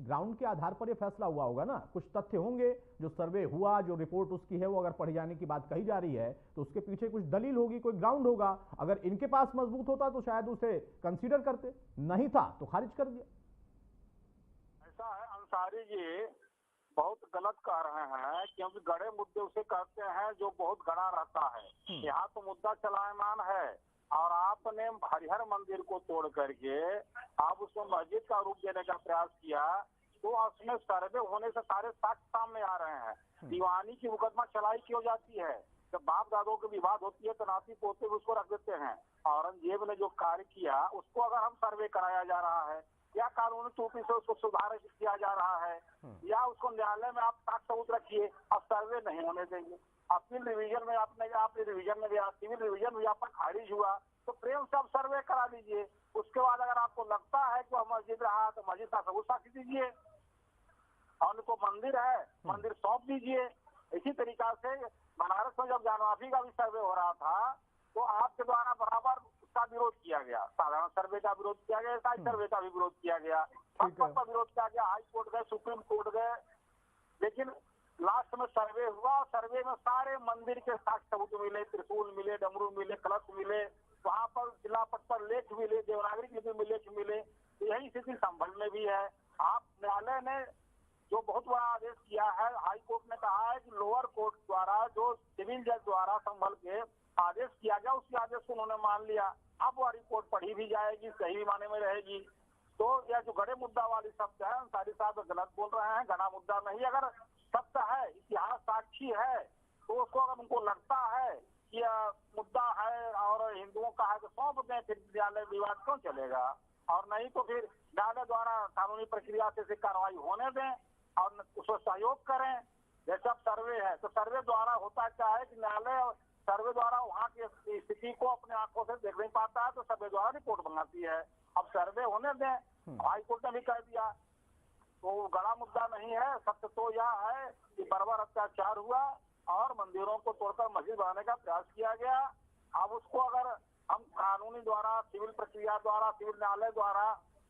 Ground के आधार पर ये फैसला हुआ होगा ना, कुछ तथ्य होंगे, जो सर्वे हुआ, जो रिपोर्ट उसकी है वो अगर पढ़े जाने की बात कही जा रही है तो उसके पीछे कुछ दलील होगी, कोई ग्राउंड होगा। अगर इनके पास मजबूत होता तो शायद उसे कंसीडर करते, नहीं था तो खारिज कर दिया। ऐसा है अंसारी जी बहुत गलत कह रहे हैं, क्योंकि गड़े मुद्दे उसे कहते हैं जो बहुत गड़ा रहता है। यहाँ तो मुद्दा चलायमान है और आपने हरिहर मंदिर को तोड़ करके आप उसको मस्जिद का रूप देने का प्रयास किया, तो उसमें सर्वे होने से सारे साक्ष्य सामने आ रहे हैं। दीवानी की मुकदमा चलाई क्यों जाती है? जब बाप दादों की विवाद होती है तो नाती पोते उसको रख देते हैं। औरंगजेब ने जो कार्य किया उसको अगर हम सर्वे कराया जा रहा है या कानूनी त्रुटि से उसको सुधार किया जा रहा है या उसको न्यायालय में आप साक्ष्य सबूत रखिए, अब सर्वे नहीं होने देंगे। अपील रिवीजन में आपने रिवीजन में गया, सिविल रिवीजन में आपका खारिज हुआ तो प्रेम से आप सर्वे करा लीजिए। उसके बाद अगर आपको लगता है कि वह मस्जिद रहा तो मस्जिद का सबूत साक्ष्य दीजिए और उनको मंदिर है मंदिर सौंप दीजिए। इसी तरीका से बनारस में जब ज्ञानवापी का भी सर्वे हो रहा था तो आपके द्वारा बराबर उसका विरोध किया गया, साधारण सर्वे का विरोध किया गया, साइड सर्वे का भी विरोध किया गया, सबका विरोध किया गया, हाई कोर्ट गए, सुप्रीम कोर्ट गए, लेकिन लास्ट में सर्वे हुआ। सर्वे में सारे मंदिर के साक्ष्य सबूत मिले, त्रिशूल मिले, डमरू मिले, कलश मिले, वहाँ पर जिला पट पर लेख मिले, देवनागरी लिपि में लेख मिले। तो यही स्थिति संभल में भी है। आप न्यायालय ने जो बहुत बड़ा आदेश किया है, हाई कोर्ट ने कहा है कि लोअर कोर्ट द्वारा जो सिविल जज द्वारा संभल के आदेश किया गया उसी आदेश को उन्होंने मान लिया। अब वह रिपोर्ट पढ़ी भी जाएगी, सही माने में रहेगी। तो यह जो गड़े मुद्दा वाली शब्द है अंसारी साहब गलत बोल रहे हैं, गड़ा मुद्दा नहीं। अगर सत्य है, इतिहास साक्षी है, तो उसको अगर उनको लगता है कि मुद्दा है और हिंदुओं का है तो सौंप दें, फिर न्यायालय विवाद क्यों चलेगा? और नहीं तो फिर न्यायालय द्वारा कानूनी प्रक्रिया से कार्रवाई होने दें और उसको सहयोग करें। जैसे अब सर्वे है तो सर्वे द्वारा होता क्या है कि न्यायालय सर्वे द्वारा वहाँ की स्थिति को अपने आंखों से देख नहीं पाता है तो सर्वे द्वारा रिपोर्ट बनाती है। अब सर्वे होने दें, हाई कोर्ट ने भी कह दिया, तो बड़ा मुद्दा नहीं है। सत्य तो यह है कि बर्बर अत्याचार हुआ और मंदिरों को तोड़कर मस्जिद बनाने का प्रयास किया गया। अब उसको अगर हम कानूनी द्वारा, सिविल प्रक्रिया द्वारा, सिविल न्यायालय द्वारा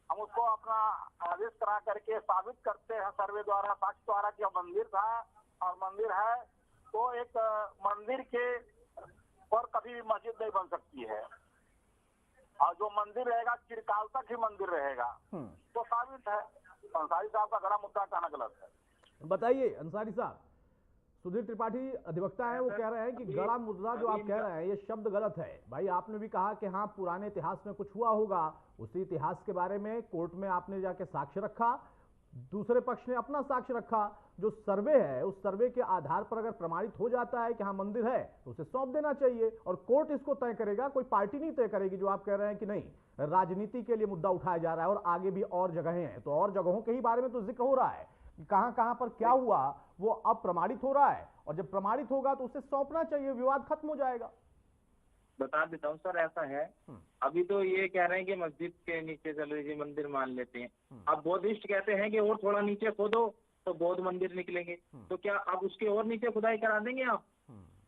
हम उसको अपना आदेश करा करके साबित करते हैं सर्वे द्वारा, साक्ष्य द्वारा कि मंदिर था और मंदिर है, तो एक मंदिर के पर कभी भी मस्जिद नहीं बन सकती है और जो मंदिर रहेगा चिरकाल तक ही मंदिर रहेगा। तो साबित है। अंसारी साहब का गड़ा मुद्दा कहना गलत है। बताइए अंसारी साहब, सुधीर त्रिपाठी अधिवक्ता है, वो कह रहे हैं कि गड़ा मुद्दा जो आप कह रहे हैं ये शब्द गलत है। भाई आपने भी कहा कि हाँ पुराने इतिहास में कुछ हुआ होगा, उसी इतिहास के बारे में कोर्ट में आपने जाके साक्ष्य रखा, दूसरे पक्ष ने अपना साक्ष्य रखा। जो सर्वे है उस सर्वे के आधार पर अगर प्रमाणित हो जाता है कि हाँ मंदिर है तो उसे सौंप देना चाहिए और कोर्ट इसको तय करेगा, कोई पार्टी नहीं तय करेगी। जो आप कह रहे हैं कि नहीं राजनीति के लिए मुद्दा उठाया जा रहा है और आगे भी और जगहें हैं, तो और जगहों के ही बारे में तो जिक्र हो रहा है कि कहां कहां पर क्या हुआ वो अब प्रमाणित हो रहा है और जब प्रमाणित होगा तो उसे सौंपना चाहिए, विवाद खत्म हो जाएगा। बता देता हूँ सर, ऐसा है अभी तो ये कह रहे हैं कि मस्जिद के नीचे चल रही मंदिर मान लेते हैं। अब बौद्धिस्ट कहते हैं कि और थोड़ा नीचे खोदो तो बौद्ध मंदिर निकलेंगे, तो क्या आप उसके और नीचे खुदाई करा देंगे? आप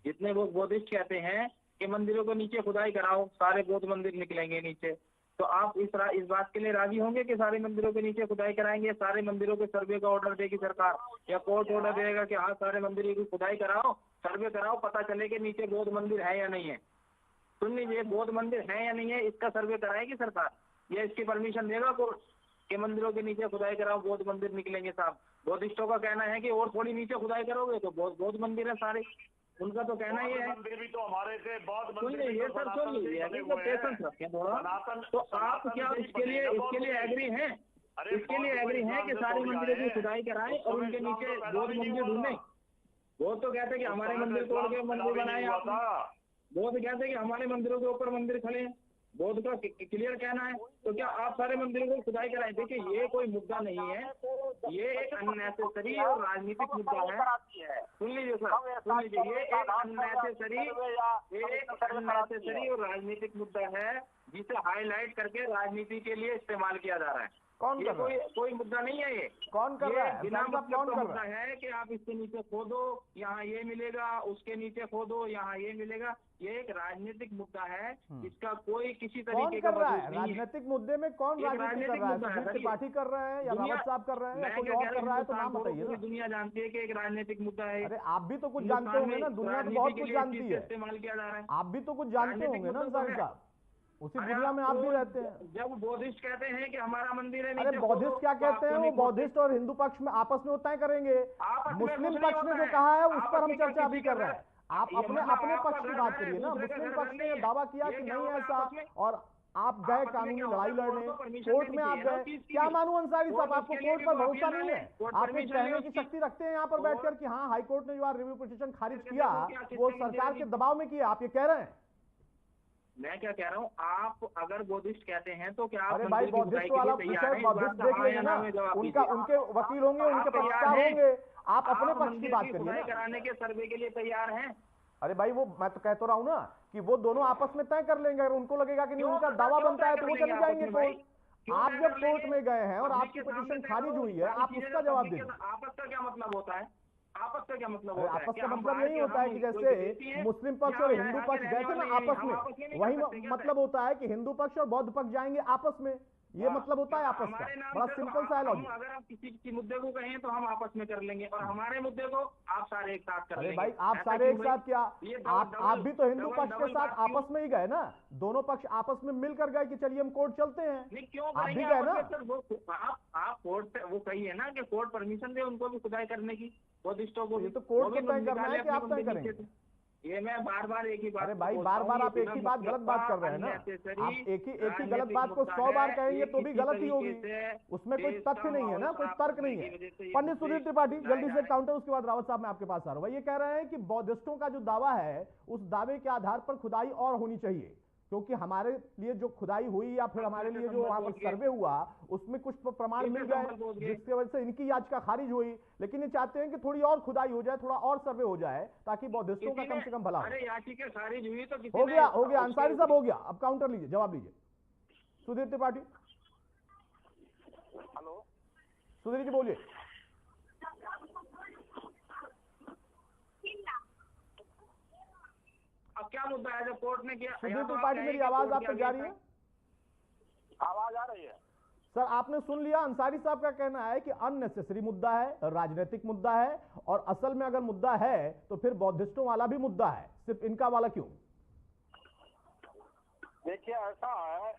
जितने लोग बौद्धिस्ट कहते हैं कि मंदिरों को नीचे खुदाई कराओ सारे बौद्ध मंदिर निकलेंगे नीचे, तो आप इस बात के लिए राजी होंगे कि सारे मंदिरों के नीचे खुदाई कराएंगे? सारे मंदिरों के सर्वे का ऑर्डर देगी सरकार या कोर्ट ऑर्डर देगा कि हाँ सारे मंदिरों की खुदाई कराओ, सर्वे कराओ, पता चले कि नीचे बौद्ध मंदिर है या नहीं है। सुन लीजिए, बौद्ध मंदिर है या नहीं है इसका सर्वे कराएगी सरकार या इसकी परमिशन देगा कोर्ट के मंदिरों के नीचे खुदाई कराओ बौद्ध मंदिर निकलेंगे? साहब बौद्धिस्टों का कहना है कि और थोड़ी नीचे खुदाई करोगे तो बौद्ध मंदिर है सारे, उनका तो कहना ये है। मंदिर भी तो हमारे से बौद्ध सुन लीजिए सर, सुन लीजिए पेशेंस रखें थोड़ा। तो आप क्या इसके लिए एग्री हैं? इसके लिए एग्री हैं कि सारी मंदिरों की खुदाई कराएं और उनके नीचे बौद्ध मंदिर ढूंढें? वो तो कहते हैं कि हमारे मंदिर तोड़ के मंदिर बनाए आप, बौद्ध कहते हैं कि हमारे मंदिरों के ऊपर मंदिर खड़े हैं, बौद्ध का क्लियर कहना है। तो क्या आप सारे मंदिरों को खुदाई कराएं? देखिए ये कोई मुद्दा नहीं है, ये एक अननेसेसरी और राजनीतिक मुद्दा है। सुन लीजिए सर, सुन लीजिए, ये एक अननेसेसरी और राजनीतिक मुद्दा है जिसे हाईलाइट करके राजनीति के लिए इस्तेमाल किया जा रहा है। कौन कर रहा है? कोई मुद्दा नहीं है ये। कौन कर रहा है? बिना कौन मतलब कर मुद्दा रहा है? है कि आप इसके नीचे खोदो, यहाँ ये मिलेगा, उसके नीचे खोदो, यहाँ ये मिलेगा। ये एक राजनीतिक मुद्दा है, इसका कोई किसी तरीके का कौन कर रहा है? वजूद नहीं है। राजनीतिक मुद्दे में कौन राजनीति कर रहा है? सुधीर त्रिपाठी कर रहे हैं या रावत साहब कर रहे हैं या कोई और कर रहा है? तो नाम बताइए ना। दुनिया जानती है कि एक राजनीतिक मुद्दा है। अरे आप भी तो कुछ जानते होंगे ना, दुनिया तो बहुत कुछ जानती है। इस्तेमाल किया जा रहा है, आप भी तो कुछ जानते होंगे ना अंसारी साहब, उसी दुनिया में आप भी रहते हैं। जब बौद्धिस्ट कहते हैं कि हमारा मंदिर है, अरे बौद्धिस्ट क्या कहते हैं? वो बौद्धिस्ट और हिंदू पक्ष में आपस में तय करेंगे। मुस्लिम पक्ष ने जो कहा है उस पर हम चर्चा अभी कर रहे हैं। आप अपने पक्ष की बात करिए ना। मुस्लिम पक्ष ने दावा किया कि नहीं ऐसा, और आप गए कानूनी लड़ाई लड़ने, कोर्ट में आप गए। क्या मानूं अंसारी साहब, आपको कोर्ट पर भरोसा नहीं है? आप एक कहने की शक्ति रखते हैं यहाँ पर बैठकर कि हाँ हाई कोर्ट ने जो रिव्यू पिटीशन खारिज किया वो सरकार के दबाव में किया, आप ये कह रहे हैं? मैं क्या कह रहा हूँ, आप अगर बौद्धिस्ट कहते हैं तो क्या? अरे भाई बौद्धिस्ट वाला विषय बौद्धिस्ट देख लेंगे ना, उनके वकील होंगे, उनके पक्षकार होंगे। आप अपने पक्ष की बात करिए ना। कराने के सर्वे के लिए तैयार हैं? अरे भाई वो मैं तो कह तो रहा हूँ ना कि वो दोनों आपस में तय कर लेंगे। अगर उनको लगेगा कि नहीं उनका दावा बनता है तो वो चले जाएंगे कोर्ट। आप जब कोर्ट में गए हैं और आपकी पिटीशन खारिज हुई है, आप उसका जवाब दीजिए। आपस का क्या मतलब होता है? आपस का क्या मतलब होता है? आपस का मतलब यही होता है कि जैसे मुस्लिम पक्ष और हिंदू पक्ष गए थे ना आपस में, वही मतलब होता है कि हिंदू पक्ष और बौद्ध पक्ष जाएंगे आपस में। ये मतलब होता है आपस का, बड़ा सिंपल सा है लॉजिक। अगर आप किसी मुद्दे को कहें तो हम आपस में कर लेंगे, और हमारे मुद्दे को आप सारे एक साथ कर लेंगे। अरे भाई आप सारे एक साथ क्या, आप भी तो हिंदू पक्ष के साथ आपस में ही गए ना। दोनों पक्ष आपस में मिलकर गए कि चलिए हम कोर्ट चलते हैं। क्यों आप भी गए ना? आप कोर्ट से वो कही है ना कि कोर्ट परमिशन दे उनको भी खुदाई करने की, बौद्धिस्टों को। ये तो कोर्ट को तय करना है कि आप तय करेंगे। ये मैं बार एक ही बात। अरे भाई बार आप एक ही बात गलत बात कर रहे हैं ना। आप एक ही गलत बात को 100 बार कहेंगे तो भी गलत ही होगी। उसमें कोई तथ्य नहीं है ना, कोई तर्क नहीं है। पंडित सुधीर त्रिपाठी जल्दी से काउंटर, उसके बाद रावत साहब मैं आपके पास आ रहा हूँ। ये कह रहे हैं कि बौद्धिस्टों का जो दावा है उस दावे के आधार पर खुदाई और होनी चाहिए, क्योंकि हमारे लिए जो खुदाई हुई या फिर हमारे लिए जो वहां पर सर्वे हुआ उसमें कुछ प्रमाण मिल गए जिसकी वजह से इनकी याचिका खारिज हुई। लेकिन ये चाहते हैं कि थोड़ी और खुदाई हो जाए, थोड़ा और सर्वे हो जाए ताकि बौद्धिस्टों का कम से कम भला हो। याचिका खारिज हुई तो हो गया अंसारी साहब हो गया। अब काउंटर लीजिए, जवाब लीजिए सुधीर त्रिपाठी। हेलो सुधीर जी बोलिए। अब क्या मुद्दा है जब कोर्ट ने किया? सुधीर त्रिपाठी मेरी आवाज आप तक जा रही है? आवाज आ रही है सर। आपने सुन लिया, अंसारी साहब का कहना है कि अननेसेसरी मुद्दा है, राजनीतिक मुद्दा है, और असल में अगर मुद्दा है तो फिर बौद्धिस्टों वाला भी मुद्दा है, सिर्फ इनका वाला क्यों? देखिए ऐसा है,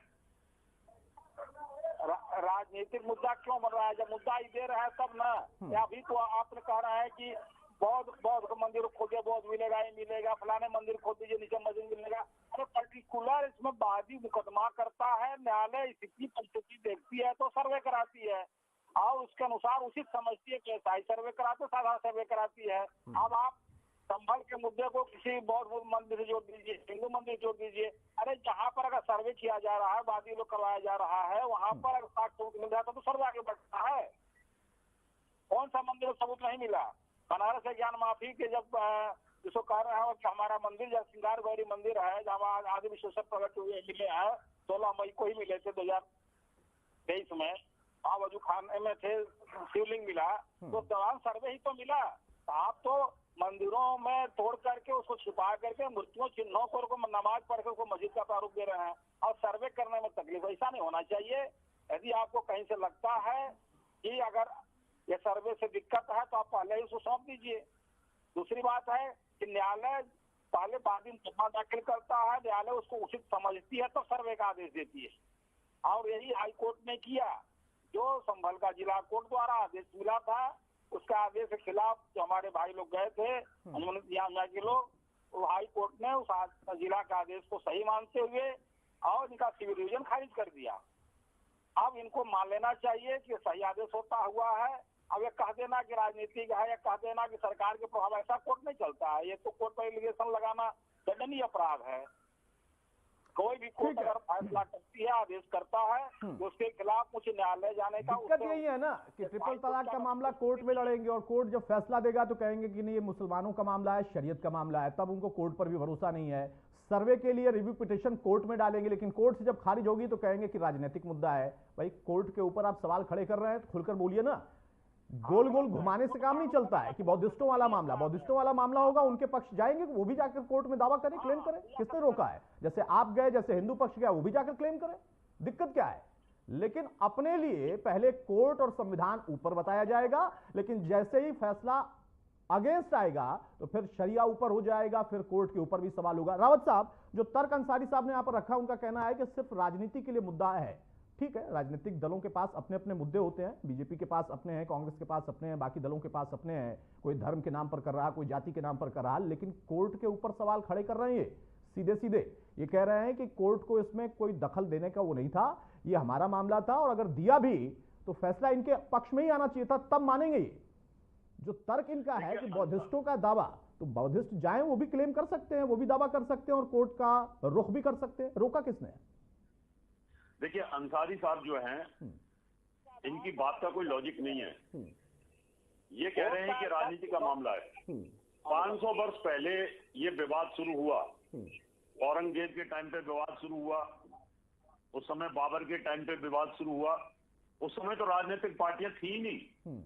राजनीतिक मुद्दा क्यों बन रहा है? जब मुद्दा ही दे रहा है तब ना। या अभी तो आपने कह रहा है कि बौद्ध का मंदिर खोदिए, बौद्ध मिलेगा, ये मिलेगा, फलाने मंदिर खोद दीजिए, नीचे मस्जिद मिलेगा। अरे पर्टिकुलर इसमें वादी मुकदमा करता है, न्यायालय स्थिति परिस्थिति देखती है तो सर्वे कराती है, और उसके अनुसार उचित समझती है कि ऐसा ही सर्वे कराते, साधारण सर्वे कराती है। अब आप संभल के मुद्दे को किसी बौद्ध मंदिर से जोड़ दीजिए, हिंदू मंदिर जोड़ दीजिए। अरे जहाँ पर अगर सर्वे किया जा रहा है, वादी लोग करवाया जा रहा है, वहाँ पर अगर साक्ष्य मिल जाता तो सर्वे आगे बढ़ता है। कौन सा मंदिर सबूत नहीं मिला? बनारस से ज्ञान माफी के जब जिसको कह रहे हैं कि हमारा मंदिर जब श्रृंगार गौरी मंदिर है, जहाँ आदि विशेषण प्रकट हुए मिले हैं, 16 मई को ही मिले थे 2023 में। वजू खाने में थे, शिवलिंग मिला, तो दौरान सर्वे ही तो मिला। आप तो मंदिरों में तोड़ करके उसको छिपा करके मूर्तियों चिन्हों को नमाज पढ़ के उसको मस्जिद का प्रारूप दे रहे हैं, और सर्वे करने में तकलीफ। ऐसा नहीं होना चाहिए। यदि आपको कहीं से लगता है कि अगर ये सर्वे से दिक्कत है तो आप पहले ही उसको सौंप दीजिए। दूसरी बात है कि न्यायालय पहले वादी मुकदमा दाखिल करता है, न्यायालय उसको उचित समझती है तो सर्वे का आदेश देती है, और यही हाई कोर्ट ने किया। जो संभल का जिला कोर्ट द्वारा आदेश मिला था, उसका आदेश के खिलाफ जो हमारे भाई लोग गए थे यहाँ के लोग, तो हाई कोर्ट ने उस जिला के आदेश को सही मानते हुए और इनका सिविल रिवीजन खारिज कर दिया। अब इनको मान लेना चाहिए कि सही आदेश होता हुआ है। अब ये कह देना कि राजनीतिक है या कह देना कि सरकार के प्रभाव, ऐसा कोर्ट नहीं चलता है। ये तो कोर्ट पर एलिगेशन लगाना दंडनीय अपराध है। कोई भी कोर्ट अगर फैसला करती है, आदेश करता है, तो उसके खिलाफ उच्च न्यायालय जाने का। दिक्कत यही है ना कि ट्रिपल तलाक का मामला कोर्ट में लड़ेंगे और कोर्ट जब फैसला देगा तो कहेंगे कि नहीं ये मुसलमानों का मामला है, शरीयत का मामला है, तब उनको कोर्ट पर भी भरोसा नहीं है। सर्वे के लिए रिव्यू पिटीशन कोर्ट में डालेंगे, लेकिन कोर्ट से जब खारिज होगी तो कहेंगे कि राजनीतिक मुद्दा है। भाई कोर्ट के ऊपर आप सवाल खड़े कर रहे हैं तो खुलकर बोलिए ना। गोल गोल घुमाने से काम नहीं चलता है कि बौद्धिस्टों वाला मामला होगा, उनके पक्ष जाएंगे, वो भी जाकर कोर्ट में दावा करें, क्लेम करें। किसने रोका है? जैसे आप गए, जैसे हिंदू पक्ष गया, वो भी जाकर क्लेम करें, दिक्कत क्या है? लेकिन अपने लिए पहले कोर्ट और संविधान ऊपर बताया जाएगा, लेकिन जैसे ही फैसला अगेंस्ट आएगा तो फिर शरिया ऊपर हो जाएगा, फिर कोर्ट के ऊपर भी सवाल होगा। रावत साहब, जो तर्क अंसारी साहब ने यहां पर रखा, उनका कहना है कि सिर्फ राजनीति के लिए मुद्दा है। ठीक है, राजनीतिक दलों के पास अपने अपने मुद्दे होते हैं, बीजेपी के पास अपने हैं, कांग्रेस के पास अपने हैं, बाकी दलों के पास अपने हैं। कोई धर्म के नाम पर कर रहा, कोई जाति के नाम पर कर रहा, लेकिन कोर्ट के ऊपर सवाल खड़े कर रहे हैं। सीधे सीधे ये कह रहे हैं कि कोर्ट को इसमें कोई दखल देने का वो नहीं था, ये हमारा मामला था, और अगर दिया भी तो फैसला इनके पक्ष में ही आना चाहिए था, तब मानेंगे। ये जो तर्क इनका है कि बौद्धिस्टों का दावा, तो बौद्धिस्ट जाएं, वो भी क्लेम कर सकते हैं, वो भी दावा कर सकते हैं और कोर्ट का रुख भी कर सकते हैं। रोका किसने? देखिए, अंसारी साहब जो हैं, इनकी बात का कोई लॉजिक नहीं है। ये कह रहे हैं कि राजनीति का मामला है। 500 वर्ष पहले ये विवाद शुरू हुआ, औरंगजेब के टाइम पे विवाद शुरू हुआ, उस समय बाबर के टाइम पे विवाद शुरू हुआ। उस समय तो राजनीतिक पार्टियां थी ही नहीं,